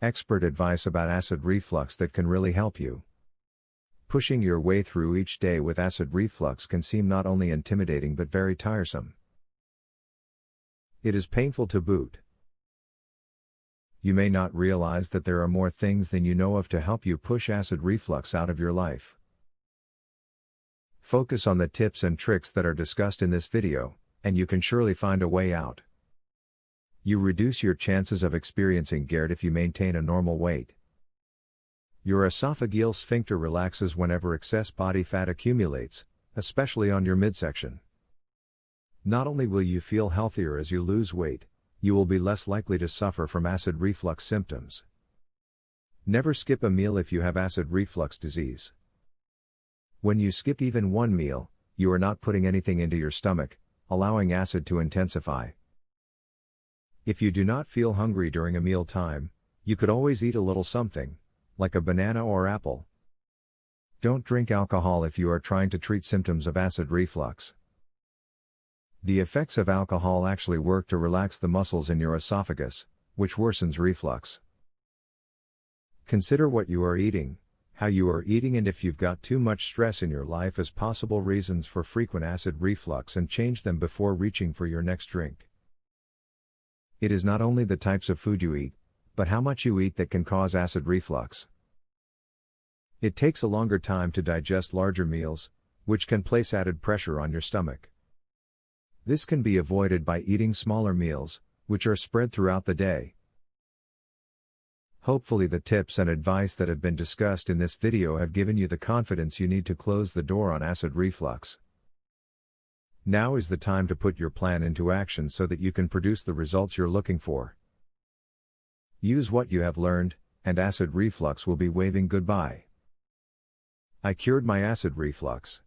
expert advice about acid reflux that can really help you. Pushing your way through each day with acid reflux can seem not only intimidating but very tiresome. It is painful to boot. You may not realize that there are more things than you know of to help you push acid reflux out of your life. Focus on the tips and tricks that are discussed in this video, and you can surely find a way out. You reduce your chances of experiencing GERD if you maintain a normal weight. Your esophageal sphincter relaxes whenever excess body fat accumulates, especially on your midsection. Not only will you feel healthier as you lose weight, you will be less likely to suffer from acid reflux symptoms. Never skip a meal if you have acid reflux disease. When you skip even one meal, you are not putting anything into your stomach, allowing acid to intensify. If you do not feel hungry during a meal time, you could always eat a little something, like a banana or apple. Don't drink alcohol if you are trying to treat symptoms of acid reflux. The effects of alcohol actually work to relax the muscles in your esophagus, which worsens reflux. Consider what you are eating, how you are eating, and if you've got too much stress in your life as possible reasons for frequent acid reflux, and change them before reaching for your next drink. It is not only the types of food you eat, but how much you eat that can cause acid reflux. It takes a longer time to digest larger meals, which can place added pressure on your stomach. This can be avoided by eating smaller meals, which are spread throughout the day. Hopefully the tips and advice that have been discussed in this video have given you the confidence you need to close the door on acid reflux. Now is the time to put your plan into action so that you can produce the results you're looking for. Use what you have learned, and acid reflux will be waving goodbye. I cured my acid reflux.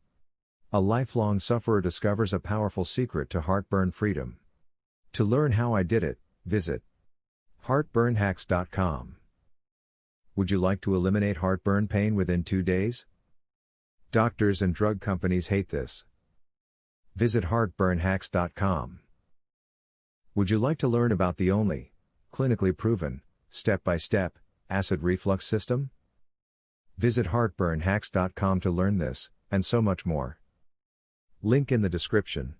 A lifelong sufferer discovers a powerful secret to heartburn freedom. To learn how I did it, visit heartburnhacks.com. Would you like to eliminate heartburn pain within 2 days? Doctors and drug companies hate this. Visit heartburnhacks.com. Would you like to learn about the only, clinically proven, step-by-step, acid reflux system? Visit heartburnhacks.com to learn this, and so much more. Link in the description.